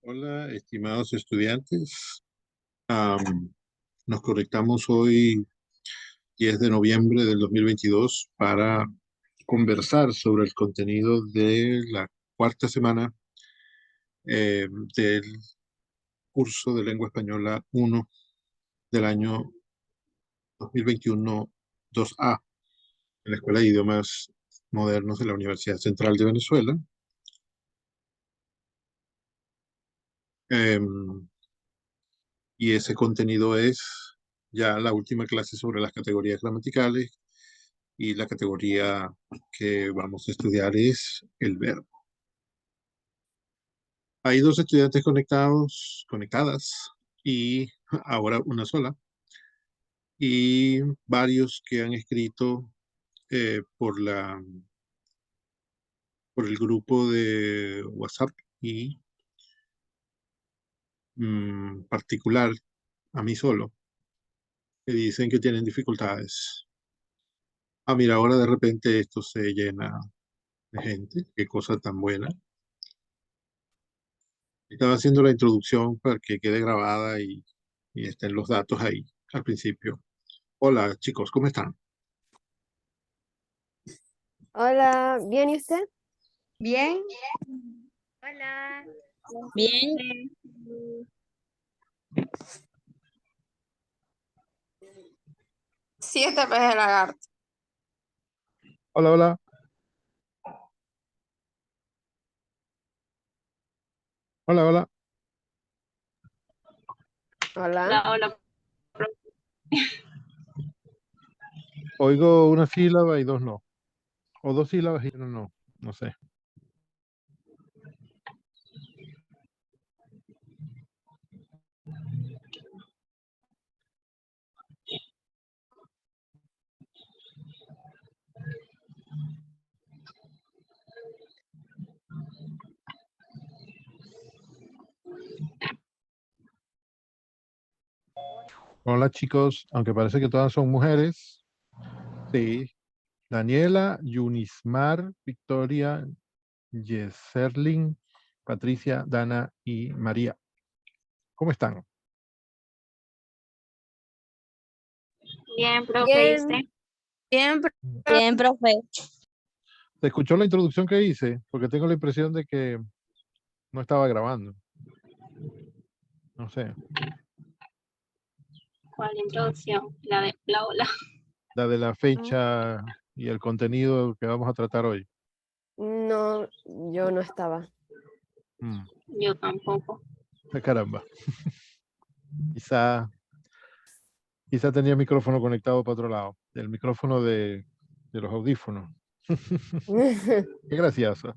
Hola, estimados estudiantes. Nos conectamos hoy, 10 de noviembre del 2022, para conversar sobre el contenido de la cuarta semana del curso de Lengua Española 1 del año 2021 2A en la Escuela de Idiomas Modernos de la Universidad Central de Venezuela. Em, y ese contenido es ya la última clase sobre las categorías gramaticales, y la categoría que vamos a estudiar es el verbo. Hay dos estudiantes conectadas, y ahora una sola, y varios que han escrito por el grupo de WhatsApp y particular a mí solo, que dicen que tienen dificultades. Mira, ahora de repente esto se llena de gente, qué cosa tan buena. Estaba haciendo la introducción para que quede grabada y estén los datos ahí al principio. Hola chicos, ¿cómo están? Hola, ¿bien y usted? Bien, Hola. bien. 7 peces de lagarto. Hola, hola. Hola, hola. Hola. Hola. Oigo una sílaba y dos no. O dos sílabas y una no. No sé. Hola chicos, aunque parece que todas son mujeres. Sí. Daniela, Yunismar, Victoria, Yeserlin, Patricia, Dana y María. ¿Cómo están? Bien, profe, ¿y usted? Bien. Bien, profe. ¿Se escuchó la introducción que hice? Porque tengo la impresión de que no estaba grabando. No sé. ¿Cuál introducción? La de la ola. La de la fecha y el contenido que vamos a tratar hoy. No, yo no estaba. Yo tampoco. Caramba. Quizá tenía el micrófono conectado para otro lado. El micrófono de los audífonos. Qué gracioso.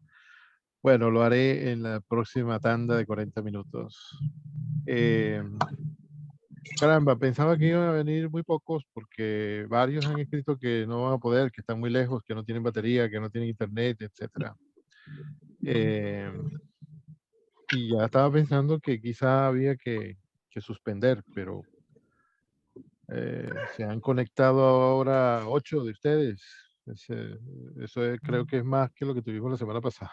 Bueno, lo haré en la próxima tanda de 40 minutos. Caramba, pensaba que iban a venir muy pocos porque varios han escrito que no van a poder, que están muy lejos, que no tienen batería, que no tienen internet, etc. Y ya estaba pensando que quizá había que suspender, pero se han conectado ahora 8 de ustedes. Creo que es más que lo que tuvimos la semana pasada.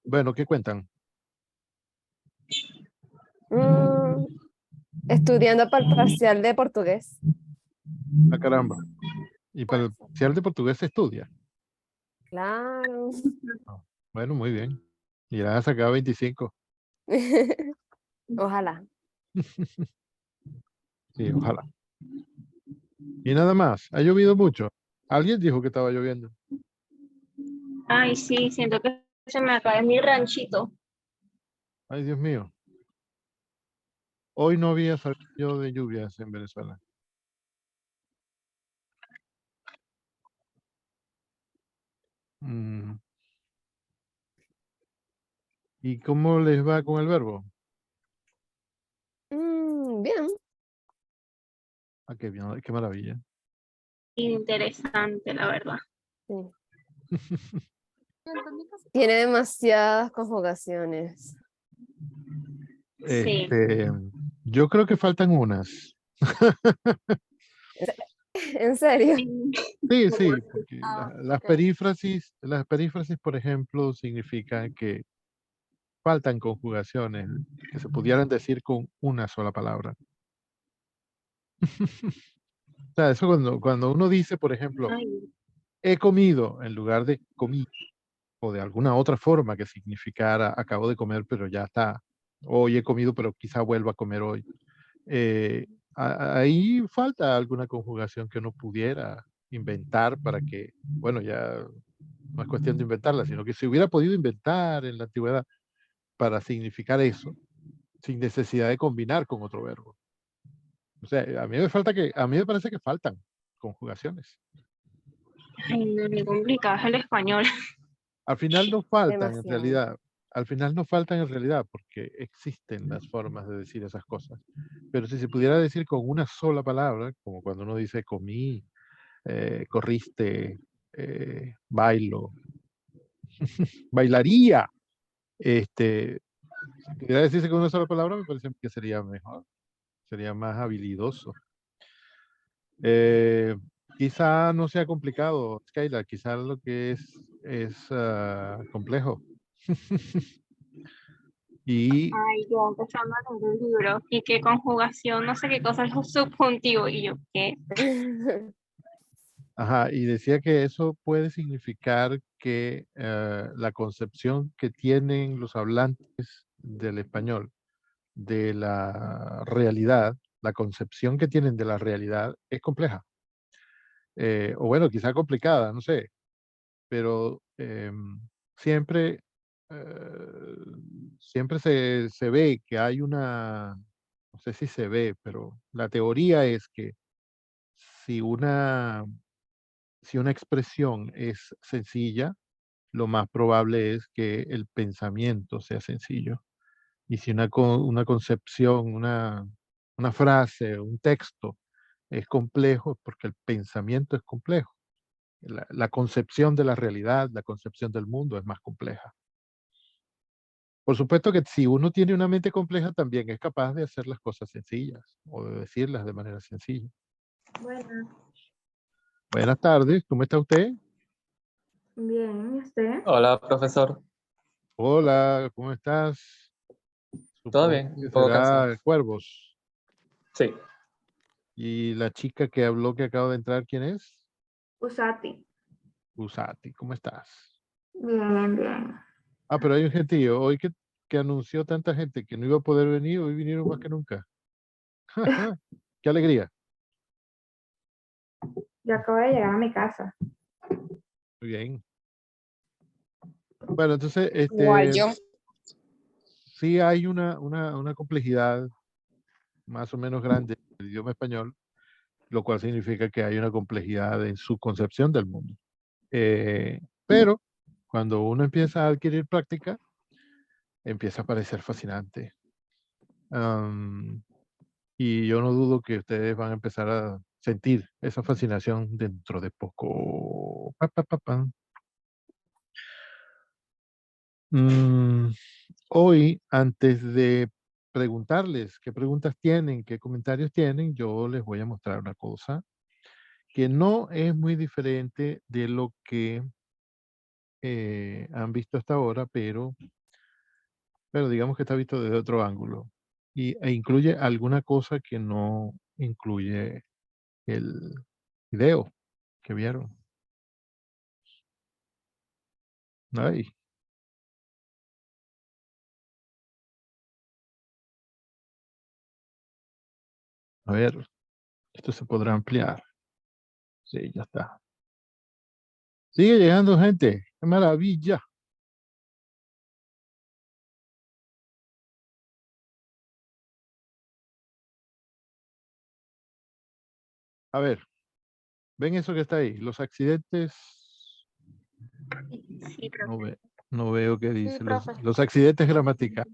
Bueno, ¿qué cuentan? Mm, Estudiando para el parcial de portugués. Caramba. Y para el parcial de portugués se estudia. Claro. Bueno, muy bien. Y ya has sacado 25. Ojalá. Sí, ojalá. Y nada más. Ha llovido mucho. Alguien dijo que estaba lloviendo. Ay, sí, siento que se me acaba mi ranchito. Ay, Dios mío. Hoy no había salido de lluvias en Venezuela. Mm. ¿Y cómo les va con el verbo? Bien. Qué bien, qué maravilla. Interesante, la verdad. Sí. Tiene demasiadas conjugaciones. Sí. Yo creo que faltan unas. ¿En serio? Sí, porque las perífrasis, por ejemplo, significan que faltan conjugaciones que se pudieran decir con una sola palabra. O sea, eso cuando uno dice, por ejemplo, Ay, he comido en lugar de comí, o de alguna otra forma que significara acabo de comer, pero ya está. Hoy he comido, pero quizá vuelva a comer hoy. Ahí falta alguna conjugación que uno pudiera inventar para que, bueno, ya no es cuestión de inventarla, sino que se hubiera podido inventar en la antigüedad para significar eso, sin necesidad de combinar con otro verbo. O sea, a mí me parece que faltan conjugaciones. ay, no, me complicado es el español. Al final no faltan en Demasiado. realidad, al final no faltan en realidad porque existen las formas de decir esas cosas. Pero si se pudiera decir con una sola palabra, como cuando uno dice comí, corriste, bailo, bailaría, si pudiera decirse con una sola palabra, me parece que sería mejor, sería más habilidoso. Quizá no sea complicado, Skylar, quizá lo que es complejo. Y Ay, yo empezando a leer el libro. Y qué conjugación, no sé qué cosa es un subjuntivo. Y yo, ¿qué? ajá, y decía que eso puede significar que la concepción que tienen los hablantes del español de la realidad, la concepción que tienen de la realidad es compleja. O bueno, quizá complicada, no sé, pero siempre, siempre se ve que hay una, no sé si se ve, pero la teoría es que si una si una expresión es sencilla, lo más probable es que el pensamiento sea sencillo. Y si una concepción, una frase, un texto es complejo, es porque el pensamiento es complejo. La concepción de la realidad, la concepción del mundo es más compleja. Por supuesto que si uno tiene una mente compleja, también es capaz de hacer las cosas sencillas o de decirlas de manera sencilla. Bueno, Buenas tardes, ¿cómo está usted? bien, ¿y usted? Hola, profesor. Hola, ¿cómo estás? ¿Todo Supongo bien? que Un poco cansado. será Cuervos. Sí, Y la chica que habló que acaba de entrar, ¿quién es? Usati. Usati, ¿cómo estás? Bien, bien. Ah, pero hay un gentío. Hoy que anunció tanta gente que no iba a poder venir, hoy vinieron más que nunca. ¡Qué alegría! Yo acabo de llegar a mi casa. Muy bien. Bueno, entonces, Igual yo. sí hay una complejidad más o menos grande del idioma español, lo cual significa que hay una complejidad en su concepción del mundo. Pero cuando uno empieza a adquirir práctica, empieza a parecer fascinante. Y yo no dudo que ustedes van a empezar a sentir esa fascinación dentro de poco. Pa, pa, pa, pa. Mm, Hoy, antes de preguntarles qué preguntas tienen, qué comentarios tienen, yo les voy a mostrar una cosa que no es muy diferente de lo que han visto hasta ahora, pero digamos que está visto desde otro ángulo e incluye alguna cosa que no incluye el video que vieron. Ay, a ver, esto se podrá ampliar. Sí, ya está. Sigue llegando gente. ¡Qué maravilla! A ver, ¿ven eso que está ahí? Los accidentes. Sí, No, profe. no veo qué Sí, dice. profe. Los accidentes gramaticales.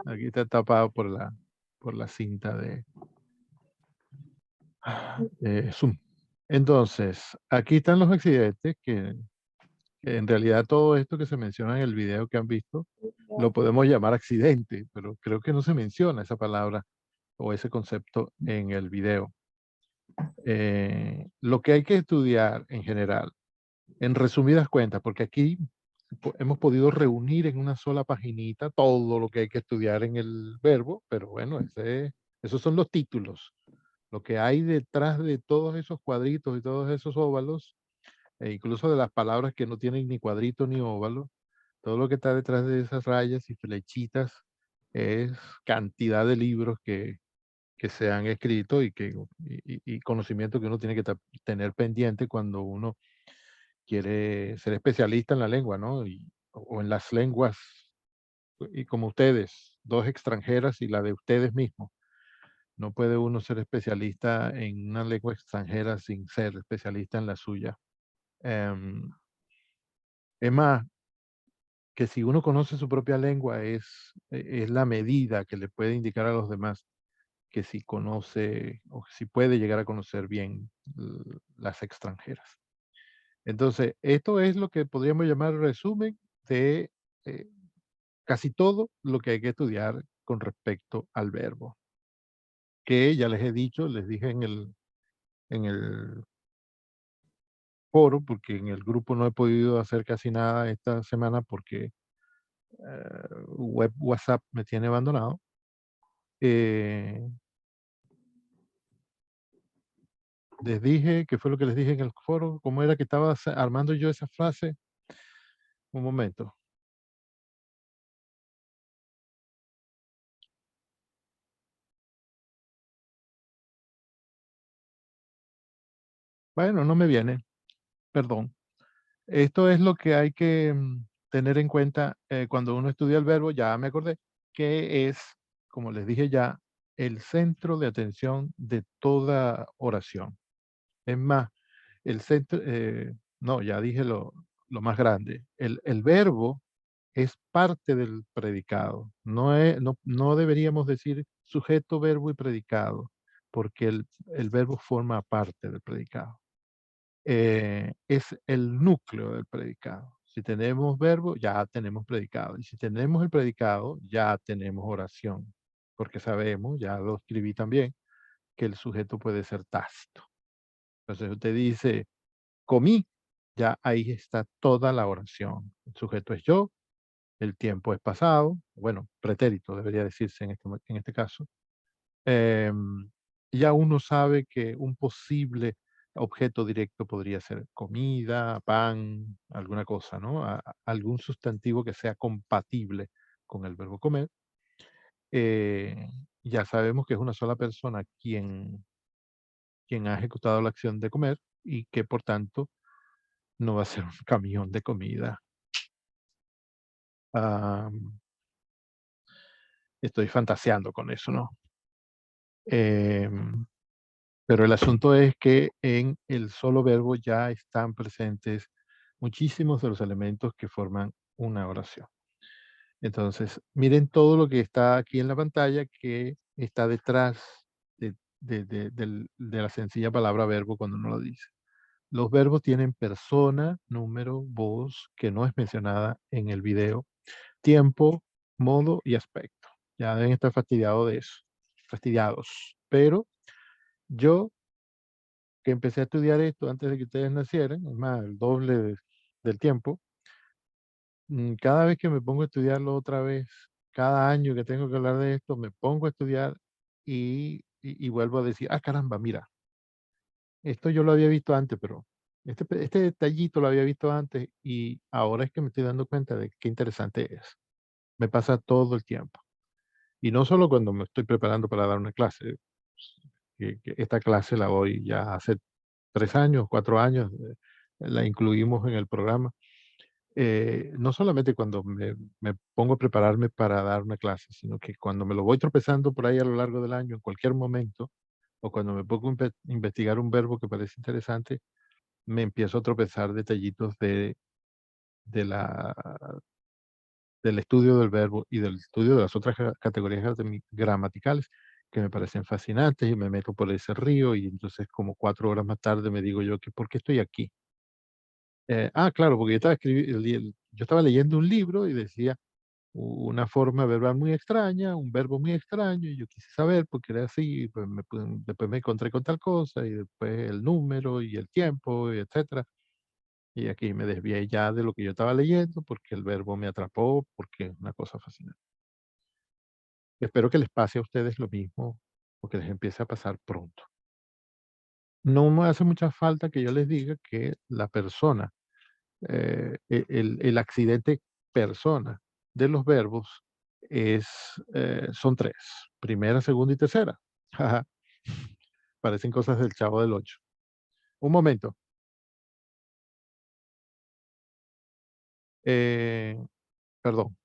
Aquí está tapado por la cinta de Zoom. Entonces, aquí están los accidentes que en realidad todo esto que se menciona en el video que han visto lo podemos llamar accidente, pero creo que no se menciona esa palabra o ese concepto en el video. Lo que hay que estudiar en general, en resumidas cuentas, porque aquí hemos podido reunir en una sola paginita todo lo que hay que estudiar en el verbo, pero bueno, esos son los títulos. Lo que hay detrás de todos esos cuadritos y todos esos óvalos, e incluso de las palabras que no tienen ni cuadrito ni óvalo, todo lo que está detrás de esas rayas y flechitas es cantidad de libros que se han escrito y conocimiento que uno tiene que tener pendiente cuando uno quiere ser especialista en la lengua, ¿no? O en las lenguas, y como ustedes, dos extranjeras y la de ustedes mismos. No puede uno ser especialista en una lengua extranjera sin ser especialista en la suya. Es más, que si uno conoce su propia lengua es la medida que le puede indicar a los demás que si conoce o si puede llegar a conocer bien las extranjeras. Entonces, esto es lo que podríamos llamar resumen de eh, casi todo lo que hay que estudiar con respecto al verbo. Que ya les he dicho, les dije en el foro, porque en el grupo no he podido hacer casi nada esta semana porque WhatsApp me tiene abandonado. Les dije, ¿qué fue lo que les dije en el foro? ¿Cómo era que estaba armando yo esa frase? Un momento. Bueno, no me viene, perdón. Esto es lo que hay que tener en cuenta cuando uno estudia el verbo, ya me acordé, que es, como les dije ya, el centro de atención de toda oración. Es más, el centro, no, ya dije lo más grande. El verbo es parte del predicado. No deberíamos decir sujeto, verbo y predicado, porque el verbo forma parte del predicado. Es el núcleo del predicado. Si tenemos verbo, ya tenemos predicado. Y si tenemos el predicado, ya tenemos oración. Porque sabemos, ya lo escribí también, que el sujeto puede ser tácito. Entonces usted dice, comí, ya ahí está toda la oración. El sujeto es yo, el tiempo es pasado, bueno, pretérito debería decirse en este caso. Ya uno sabe que un posible objeto directo podría ser comida, pan, alguna cosa, ¿no? Algún sustantivo que sea compatible con el verbo comer. Ya sabemos que es una sola persona quien ha ejecutado la acción de comer y que por tanto no va a ser un camión de comida. Estoy fantaseando con eso, ¿no? Pero el asunto es que en el solo verbo ya están presentes muchísimos de los elementos que forman una oración. Entonces, miren todo lo que está aquí en la pantalla que está detrás de la sencilla palabra verbo cuando uno lo dice. Los verbos tienen persona, número, voz, que no es mencionada en el video, tiempo, modo y aspecto. Ya deben estar fastidiados de eso, fastidiados. Pero yo que empecé a estudiar esto antes de que ustedes nacieran, es más, el doble del tiempo, cada vez que me pongo a estudiarlo otra vez, cada año que tengo que hablar de esto, me pongo a estudiar y vuelvo a decir, ah, caramba, mira, esto yo lo había visto antes, pero este detallito lo había visto antes y ahora es que me estoy dando cuenta de qué interesante es. Me pasa todo el tiempo. Y no solo cuando me estoy preparando para dar una clase, que esta clase la doy ya hace 3 años, 4 años, la incluimos en el programa. No solamente cuando me pongo a prepararme para dar una clase, sino que cuando me lo voy tropezando por ahí a lo largo del año, en cualquier momento, o cuando me pongo a investigar un verbo que parece interesante, me empiezo a tropezar detallitos de la, del estudio del verbo y del estudio de las otras categorías gramaticales que me parecen fascinantes y me meto por ese río y entonces como 4 horas más tarde me digo yo que ¿por qué estoy aquí? Claro, porque yo estaba leyendo un libro y decía una forma verbal muy extraña, un verbo muy extraño, y yo quise saber por qué era así, pues después me encontré con tal cosa, y después el número y el tiempo, y etcétera. Y aquí me desvié ya de lo que yo estaba leyendo porque el verbo me atrapó, porque es una cosa fascinante. Espero que les pase a ustedes lo mismo o que les empiece a pasar pronto. No me hace mucha falta que yo les diga que la persona, el accidente persona de los verbos son tres: primera, segunda y tercera. Jaja, parecen cosas del Chavo del Ocho. Un momento. Perdón.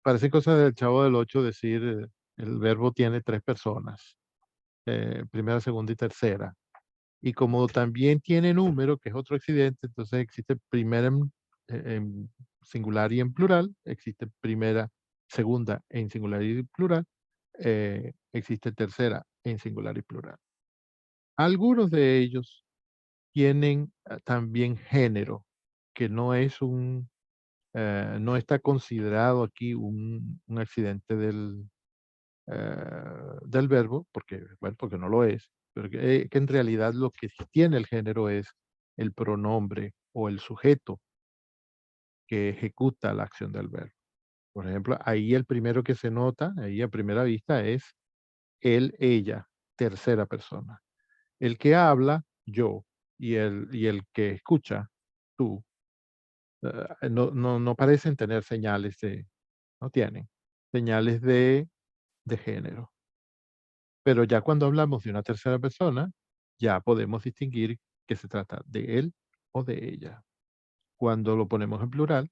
Parecen cosas del Chavo del Ocho decir el verbo tiene tres personas, primera, segunda y tercera. Y como también tiene número, que es otro accidente, entonces existe primera en singular y en plural, existe primera, segunda en singular y plural, existe tercera en singular y plural. Algunos de ellos tienen también género, que no está considerado aquí un accidente del verbo, porque no lo es, pero que en realidad lo que sí tiene el género es el pronombre o el sujeto que ejecuta la acción del verbo. Por ejemplo, ahí el primero que se nota, ahí a primera vista, es él, ella, tercera persona. El que habla, yo, y el que escucha, tú, no parecen tener no tienen señales de género. Pero ya cuando hablamos de una tercera persona, ya podemos distinguir que se trata de él o de ella. Cuando lo ponemos en plural,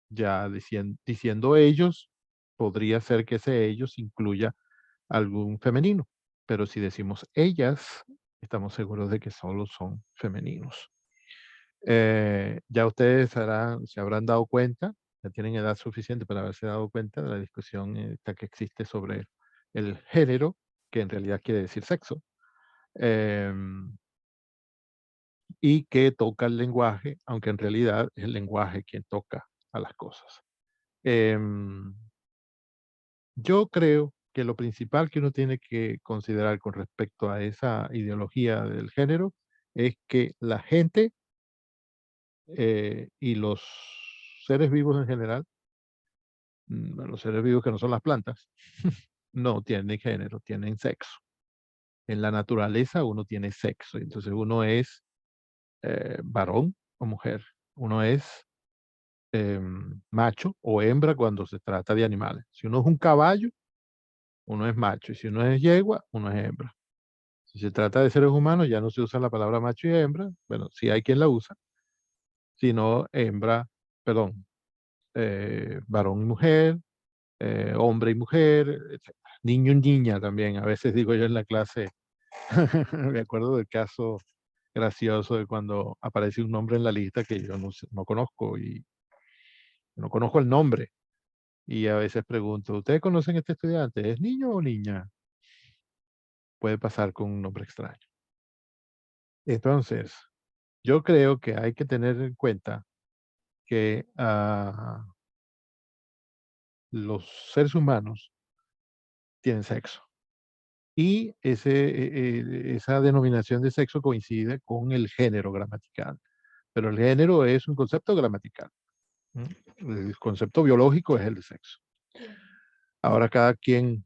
ya diciendo ellos, podría ser que ese ellos incluya algún femenino. Pero si decimos ellas, estamos seguros de que solo son femeninos. Ya ustedes se habrán dado cuenta, ya tienen edad suficiente para haberse dado cuenta de la discusión esta que existe sobre el género, que en realidad quiere decir sexo, em, y que toca el lenguaje, aunque en realidad es el lenguaje quien toca a las cosas. Em, yo creo que lo principal que uno tiene que considerar con respecto a esa ideología del género es que la gente y los seres vivos en general, los seres vivos que no son las plantas, no tienen género, tienen sexo. En la naturaleza uno tiene sexo, entonces uno es varón o mujer, uno es macho o hembra cuando se trata de animales. Si uno es un caballo, uno es macho, y si uno es yegua, uno es hembra. Si se trata de seres humanos, ya no se usa la palabra macho y hembra, bueno, sí hay quien la usa, sino hembra, perdón, varón y mujer, hombre y mujer, etc. Niño y niña también. A veces digo yo en la clase, me acuerdo del caso gracioso de cuando aparece un nombre en la lista que yo no conozco y no conozco el nombre. Y a veces pregunto, ¿ustedes conocen a este estudiante? ¿Es niño o niña? Puede pasar con un nombre extraño. Entonces, yo creo que hay que tener en cuenta que los seres humanos tienen sexo. Y esa denominación de sexo coincide con el género gramatical. Pero el género es un concepto gramatical. El concepto biológico es el de sexo. Ahora cada quien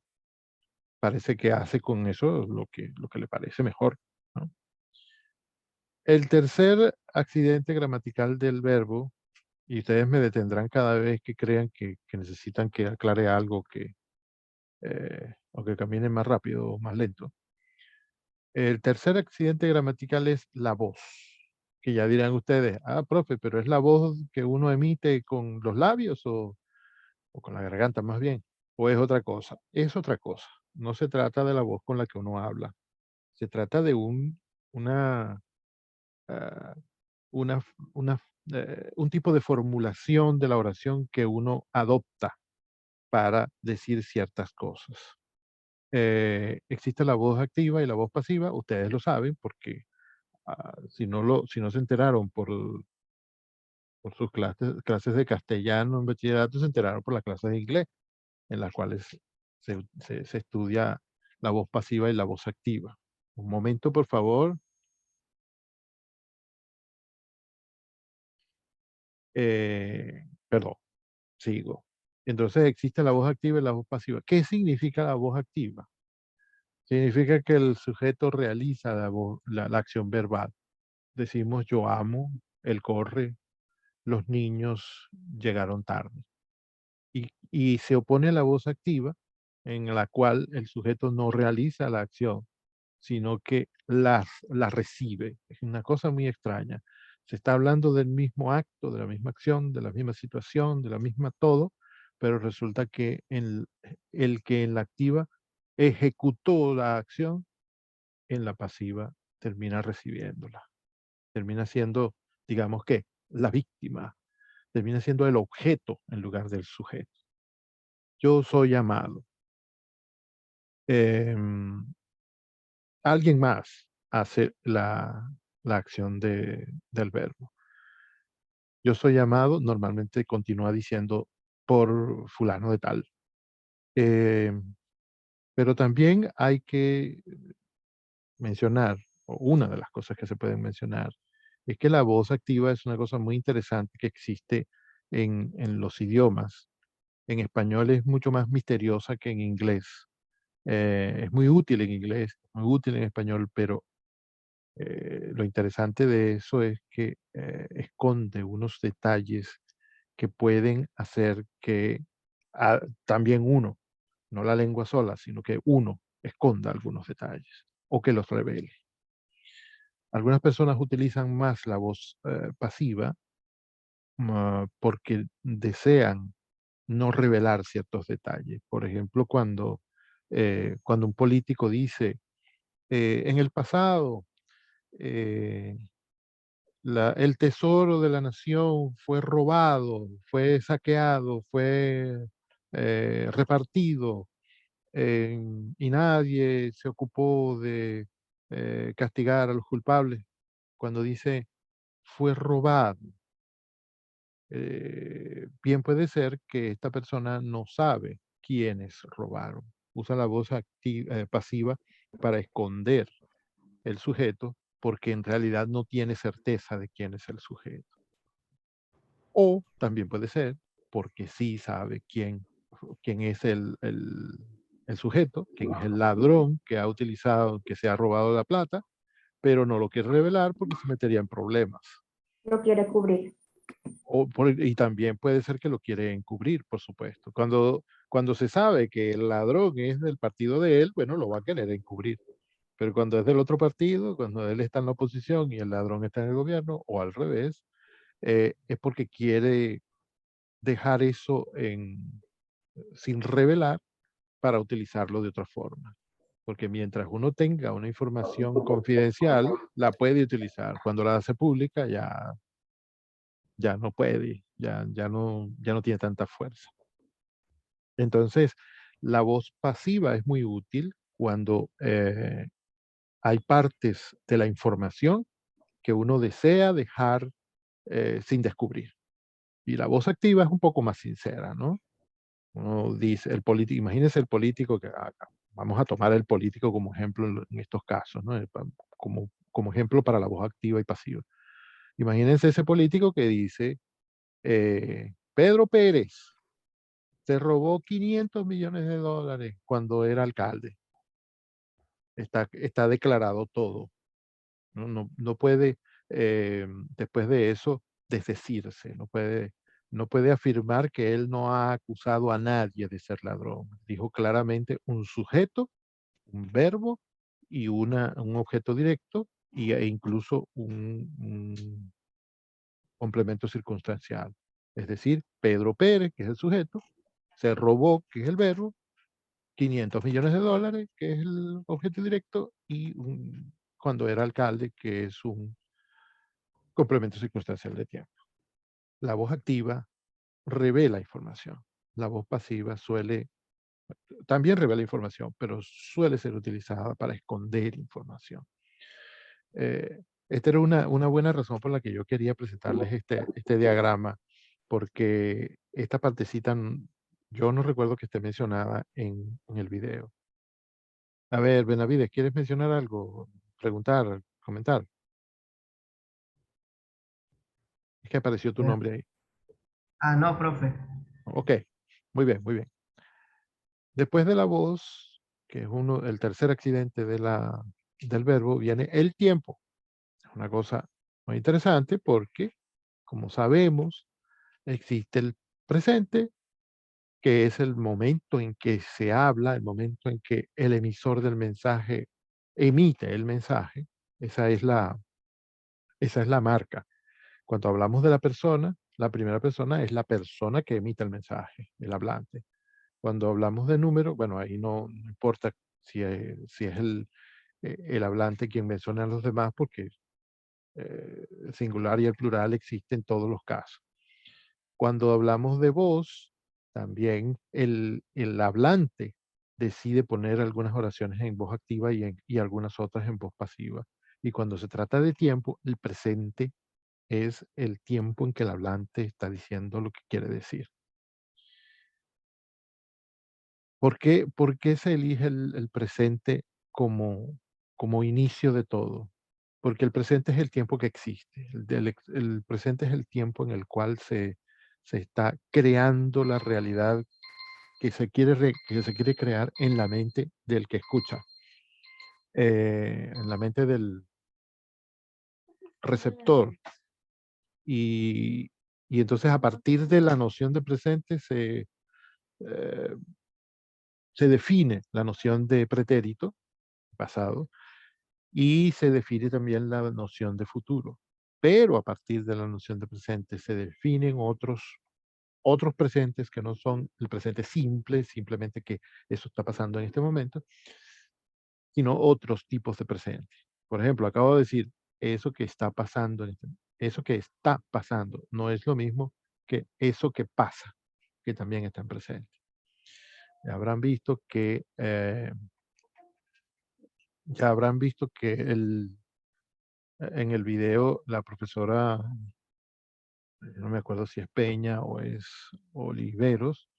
parece que hace con eso lo que le parece mejor, ¿no? El tercer accidente gramatical del verbo, y ustedes me detendrán cada vez que crean que necesitan que aclare algo o que camine más rápido o más lento. El tercer accidente gramatical es la voz, que ya dirán ustedes, profe, pero ¿es la voz que uno emite con los labios o con la garganta más bien? ¿O es otra cosa? Es otra cosa. No se trata de la voz con la que uno habla. Se trata de una, ah, una, un tipo de formulación de la oración que uno adopta para decir ciertas cosas. Existe la voz activa y la voz pasiva, ustedes lo saben porque si no se enteraron por sus clases de castellano en bachillerato, se enteraron por las clases de inglés, en las cuales se estudia la voz pasiva y la voz activa. Un momento, por favor. Perdón, sigo. Entonces existe la voz activa y la voz pasiva. ¿Qué significa la voz activa? Significa que el sujeto realiza la acción verbal. Decimos yo amo, él corre, los niños llegaron tarde. Y se opone a la voz activa, en la cual el sujeto no realiza la acción, sino que la recibe. Es una cosa muy extraña. Se está hablando del mismo acto, de la misma acción, de la misma situación, de la misma todo, pero resulta que el que en la activa ejecutó la acción, en la pasiva termina recibiéndola. Termina siendo, digamos que, la víctima, termina siendo el objeto en lugar del sujeto. Yo soy amado. Em, Alguien más hace la acción del verbo. Yo soy amado, normalmente continúa diciendo por fulano de tal. Pero también hay que mencionar, o una de las cosas que se pueden mencionar, es que la voz activa es una cosa muy interesante que existe en los idiomas. En español es mucho más misteriosa que en inglés. Es muy útil en inglés, muy útil en español, pero lo interesante de eso es que esconde unos detalles que pueden hacer que también uno, no la lengua sola, sino que uno esconda algunos detalles o que los revele. Algunas personas utilizan más la voz pasiva porque desean no revelar ciertos detalles. Por ejemplo, cuando un político dice, en el pasado, eh, el tesoro de la nación fue robado, fue saqueado, fue repartido, y nadie se ocupó de castigar a los culpables. Cuando dice fue robado, bien puede ser que esta persona no sabe quiénes robaron. Usa la voz pasiva para esconder el sujeto porque en realidad no tiene certeza de quién es el sujeto. O también puede ser porque sí sabe quién es el sujeto, quién es el ladrón que ha utilizado, que se ha robado la plata, pero no lo quiere revelar porque se metería en problemas. Lo quiere cubrir. Y también puede ser que lo quiere encubrir, por supuesto. Cuando se sabe que el ladrón es del partido de él, bueno, lo va a querer encubrir. Pero cuando es del otro partido, cuando él está en la oposición y el ladrón está en el gobierno, o al revés, es porque quiere dejar eso sin revelar para utilizarlo de otra forma. Porque mientras uno tenga una información confidencial, la puede utilizar. Cuando la hace pública, ya no puede, ya no tiene tanta fuerza. Entonces, la voz pasiva es muy útil cuando hay partes de la información que uno desea dejar sin descubrir. Y la voz activa es un poco más sincera, ¿no? Uno dice, imagínense el político vamos a tomar el político como ejemplo en estos casos, ¿no? Como ejemplo para la voz activa y pasiva. Imagínense ese político que dice, Pedro Pérez se robó 500 millones de dólares cuando era alcalde. Está declarado todo. No puede, después de eso, desdecirse. No puede afirmar que él no ha acusado a nadie de ser ladrón. Dijo claramente un sujeto, un verbo y un objeto directo e incluso un complemento circunstancial. Es decir, Pedro Pérez, que es el sujeto, se robó, que es el verbo, 500 millones de dólares, que es el objeto directo, y cuando era alcalde, que es un complemento circunstancial de tiempo. La voz activa revela información. La voz pasiva también revela información, pero suele ser utilizada para esconder información. Esta era una buena razón por la que yo quería presentarles este diagrama, porque esta partecita yo no recuerdo que esté mencionada en el video. A ver, Benavides, ¿quieres mencionar algo? Preguntar, comentar. Es que apareció tu nombre ahí. Ah, no, profe. Ok, muy bien, muy bien. Después de la voz, que es el tercer accidente del verbo, viene el tiempo. Es una cosa muy interesante porque, como sabemos, existe el presente, que es el momento en que se habla, el momento en que el emisor del mensaje emite el mensaje. Esa es la marca. Cuando hablamos de la primera persona es la persona que emite el mensaje, el hablante. Cuando hablamos de número, bueno, ahí no importa si es el hablante quien menciona a los demás, porque el singular y el plural existen en todos los casos. Cuando hablamos de voz, también el hablante decide poner algunas oraciones en voz activa y algunas otras en voz pasiva. Y cuando se trata de tiempo, el presente es el tiempo en que el hablante está diciendo lo que quiere decir. ¿Por qué se elige el presente como inicio de todo? Porque el presente es el tiempo que existe. El presente es el tiempo en el cual se está creando la realidad que se quiere crear en la mente del que escucha, en la mente del receptor. Y, y entonces a partir de la noción de presente eh, se define la noción de pretérito, pasado, y se define también la noción de futuro. Pero a partir de la noción de presente se definen otros presentes que no son el presente simple, simplemente que eso está pasando en este momento, sino otros tipos de presente. Por ejemplo, acabo de decir, eso que está pasando, eso que está pasando no es lo mismo que eso que pasa, que también está en presente. Habrán visto que ya habrán visto que en el video la profesora, no me acuerdo si es Peña o es Oliveros,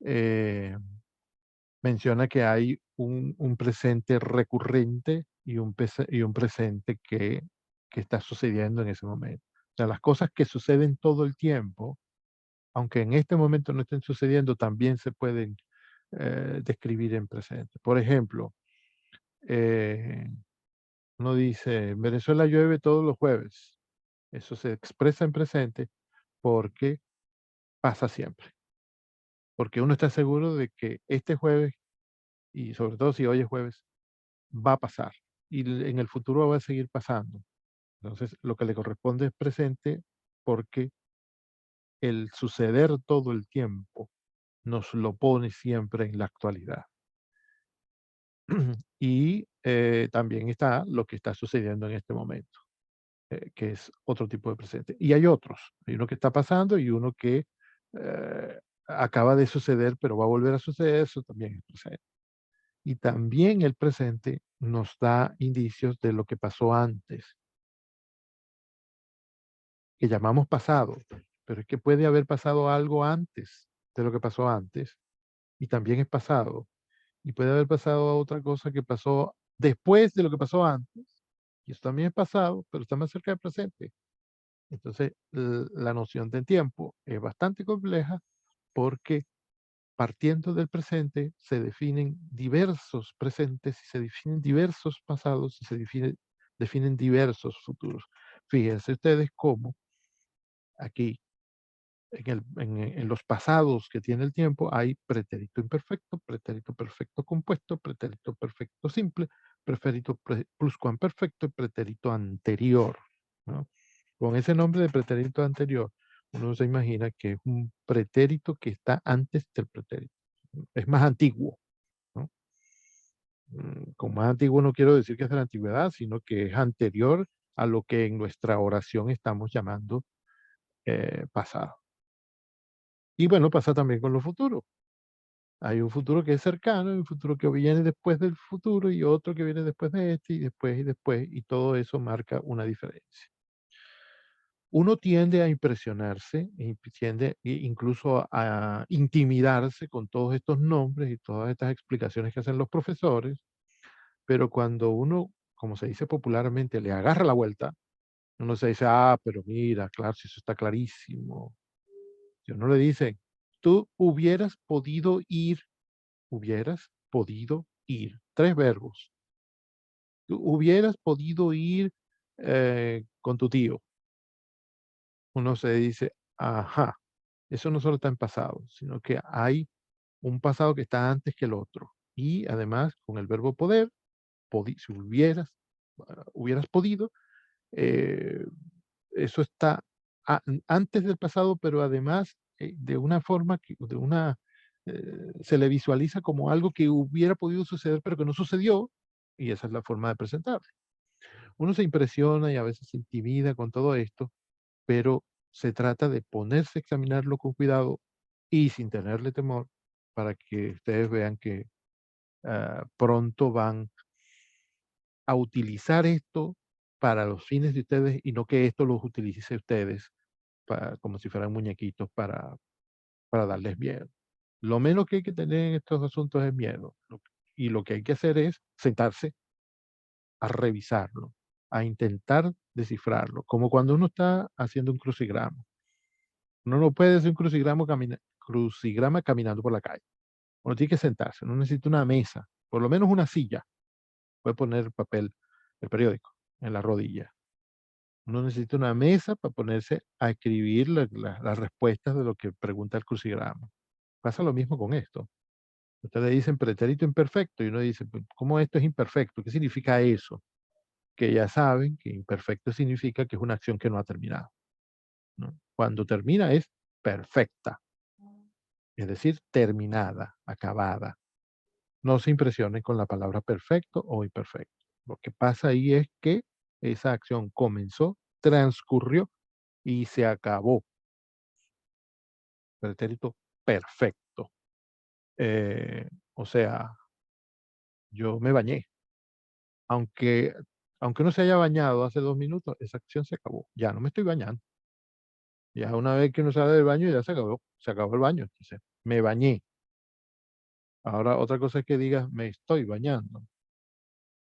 eh, menciona que hay un presente recurrente y y un presente que está sucediendo en ese momento. O sea, las cosas que suceden todo el tiempo, aunque en este momento no estén sucediendo, también se pueden describir en presente. Por ejemplo, eh, uno dice, en Venezuela llueve todos los jueves. Eso se expresa en presente porque pasa siempre. Porque uno está seguro de que este jueves, y sobre todo si hoy es jueves, va a pasar. Y en el futuro va a seguir pasando. Entonces, lo que le corresponde es presente porque el suceder todo el tiempo nos lo pone siempre en la actualidad. Y también está lo que está sucediendo en este momento, que es otro tipo de presente. Y hay otros. Hay uno que está pasando y uno que acaba de suceder, pero va a volver a suceder. Eso también es presente. Y también el presente nos da indicios de lo que pasó antes, que llamamos pasado, pero es que puede haber pasado algo antes de lo que pasó antes, y también es pasado. Y puede haber pasado otra cosa que pasó después de lo que pasó antes, y eso también es pasado, pero está más cerca del presente. Entonces, la noción de tiempo es bastante compleja porque partiendo del presente se definen diversos presentes y se definen diversos pasados y se definen diversos futuros. Fíjense ustedes cómo aquí en los pasados que tiene el tiempo hay pretérito imperfecto, pretérito perfecto compuesto, pretérito perfecto simple, pretérito pluscuamperfecto y pretérito anterior, ¿no? Con ese nombre de pretérito anterior, uno se imagina que es un pretérito que está antes del pretérito. Es más antiguo, ¿no? Con más antiguo no quiero decir que es de la antigüedad, sino que es anterior a lo que en nuestra oración estamos llamando pasado. Y bueno, pasa también con los futuros. Hay un futuro que es cercano, y un futuro que viene después del futuro, y otro que viene después de este, y después, y todo eso marca una diferencia. Uno tiende a impresionarse, tiende incluso a intimidarse con todos estos nombres y todas estas explicaciones que hacen los profesores, pero cuando uno, como se dice popularmente, le agarra la vuelta, uno se dice, ah, pero mira, claro, si eso está clarísimo, Si uno le dice, tú hubieras podido ir, hubieras podido ir. 3 verbos. Tú hubieras podido ir con tu tío. Uno se dice, ajá, eso no solo está en pasado, sino que hay un pasado que está antes que el otro. Y además, con el verbo poder, si hubieras podido, eh, eso está antes del pasado, pero además de una forma se le visualiza como algo que hubiera podido suceder, pero que no sucedió, y esa es la forma de presentarlo. Uno se impresiona y a veces se intimida con todo esto, pero se trata de ponerse a examinarlo con cuidado y sin tenerle temor para que ustedes vean que pronto van a utilizar esto para los fines de ustedes y no que esto los utilice ustedes como si fueran muñequitos para darles miedo. Lo menos que hay que tener en estos asuntos es miedo. Y lo que hay que hacer es sentarse a revisarlo, a intentar descifrarlo, como cuando uno está haciendo un crucigrama. Uno no puede hacer un crucigrama caminando por la calle. Uno tiene que sentarse, uno necesita una mesa, por lo menos una silla. Puede poner el periódico, en la rodilla. Uno necesita una mesa para ponerse a escribir las respuestas de lo que pregunta el crucigrama. Pasa lo mismo con esto. Ustedes dicen pretérito imperfecto y uno dice, "Pues, ¿cómo esto es imperfecto? ¿Qué significa eso?" Que ya saben que imperfecto significa que es una acción que no ha terminado, ¿no? Cuando termina es perfecta, es decir, terminada, acabada. No se impresionen con la palabra perfecto o imperfecto. Lo que pasa ahí es que esa acción comenzó, transcurrió y se acabó. Pretérito perfecto. O sea, yo me bañé. Aunque, aunque no se haya bañado hace 2 minutos, esa acción se acabó. Ya no me estoy bañando. Ya una vez que uno sale del baño, ya se acabó el baño. Entonces, me bañé. Ahora, otra cosa es que digas, me estoy bañando,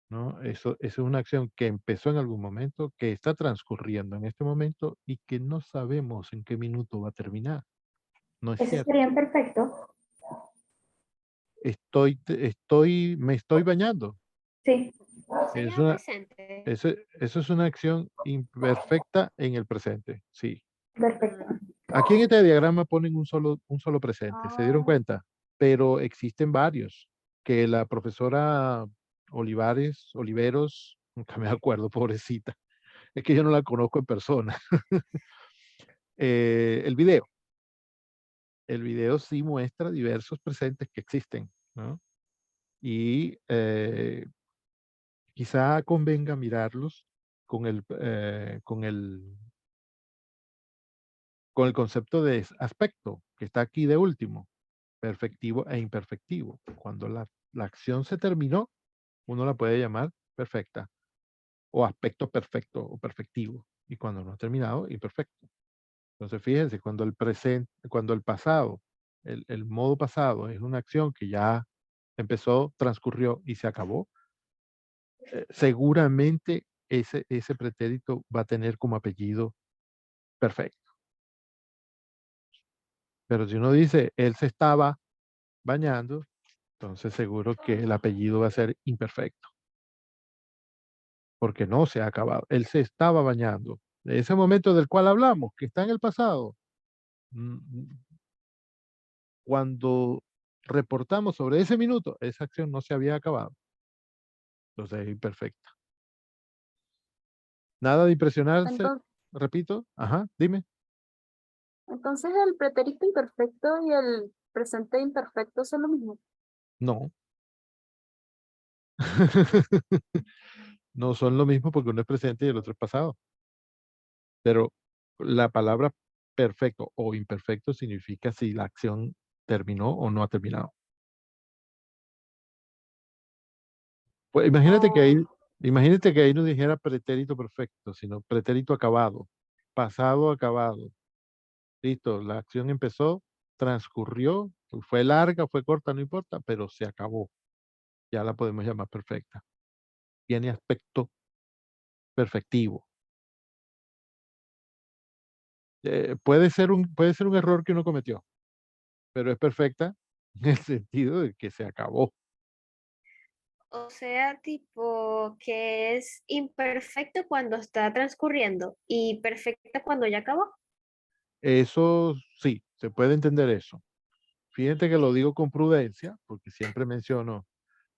¿no? Eso es una acción que empezó en algún momento, que está transcurriendo en este momento y que no sabemos en qué minuto va a terminar. No es Eso cierto. sería imperfecto. Me estoy bañando. Sí, Es una, eso es una acción imperfecta en el presente, sí. perfecto. Aquí en este diagrama ponen un solo presente, ¿se dieron cuenta? Pero existen varios que la profesora Oliveros, nunca me acuerdo, pobrecita, es que yo no la conozco en persona. El video sí muestra diversos presentes que existen, ¿no? Y quizá convenga mirarlos con el concepto de aspecto, que está aquí de último, perfectivo e imperfectivo. Cuando la acción se terminó, uno la puede llamar perfecta, o aspecto perfecto o perfectivo. Y cuando no ha terminado, imperfecto. Entonces, fíjense, cuando el pasado, el modo pasado es una acción que ya empezó, transcurrió y se acabó, seguramente ese pretérito va a tener como apellido perfecto. Pero si uno dice, él se estaba bañando, entonces seguro que el apellido va a ser imperfecto, porque no se ha acabado. Él se estaba bañando. De ese momento del cual hablamos, que está en el pasado, mm, cuando reportamos sobre ese minuto, esa acción no se había acabado. Entonces es imperfecta. Nada de impresionarse, Entonces, repito, ajá, dime. entonces el pretérito imperfecto y el presente imperfecto son lo mismo. No. No son lo mismo porque uno es presente y el otro es pasado. Pero la palabra perfecto o imperfecto significa si la acción terminó o no ha terminado. Pues imagínate que ahí no dijera pretérito perfecto, sino pretérito acabado, pasado acabado. Listo, la acción empezó, transcurrió, fue larga, fue corta, no importa, pero se acabó. Ya la podemos llamar perfecta. Tiene aspecto perfectivo. puede ser un error que uno cometió, pero es perfecta en el sentido de que se acabó. O sea, tipo que es imperfecto cuando está transcurriendo y perfecta cuando ya acabó. Eso sí, se puede entender eso. Fíjate que lo digo con prudencia, porque siempre menciono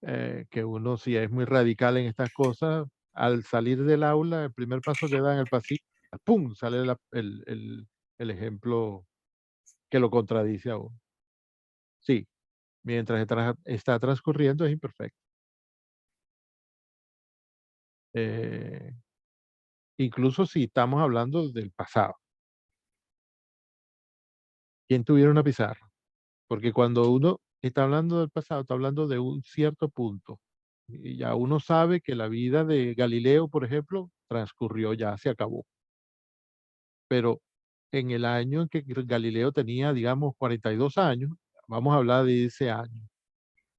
que uno, si es muy radical en estas cosas, al salir del aula, el primer paso que da en el pasillo, ¡pum!, sale el ejemplo que lo contradice a uno. Sí, mientras está transcurriendo es imperfecto. Eh, incluso si estamos hablando del pasado. ¿Quién tuviera una pizarra? Porque cuando uno está hablando del pasado, está hablando de un cierto punto. Y ya uno sabe que la vida de Galileo, por ejemplo, transcurrió, ya se acabó. Pero en el año en que Galileo tenía, digamos, 42 años, vamos a hablar de ese año.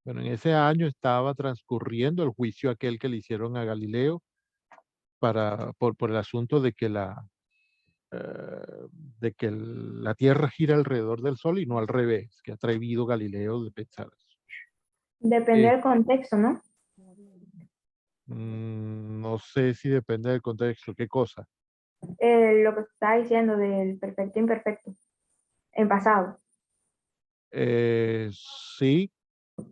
Bueno, en ese año estaba transcurriendo el juicio aquel que le hicieron a Galileo por el asunto de que la Tierra gira alrededor del Sol y no al revés, que ha atrevido Galileo de pensar eso. Depende Eh, del contexto, ¿no? no sé si depende del contexto, qué cosa. Lo que está diciendo del perfecto imperfecto, en pasado. Eh, sí,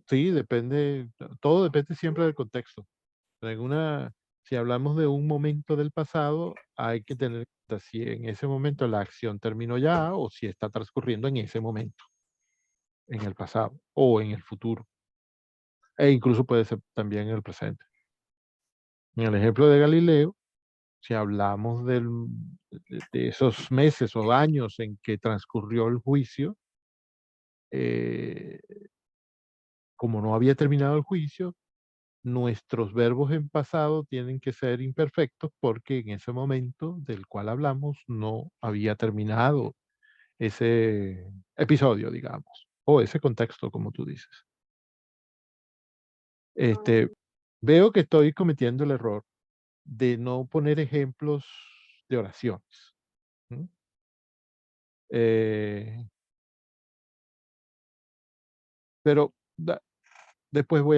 sí, depende, todo depende siempre del contexto. Si hablamos de un momento del pasado, hay que tener en cuenta si en ese momento la acción terminó ya o si está transcurriendo en ese momento, en el pasado o en el futuro. E incluso puede ser también en el presente. En el ejemplo de Galileo, si hablamos de esos meses o años en que transcurrió el juicio, eh, como no había terminado el juicio, nuestros verbos en pasado tienen que ser imperfectos porque en ese momento del cual hablamos no había terminado ese episodio, digamos, o ese contexto, como tú dices. Veo que estoy cometiendo el error de no poner ejemplos de oraciones. ¿M? Pero después voy a ver.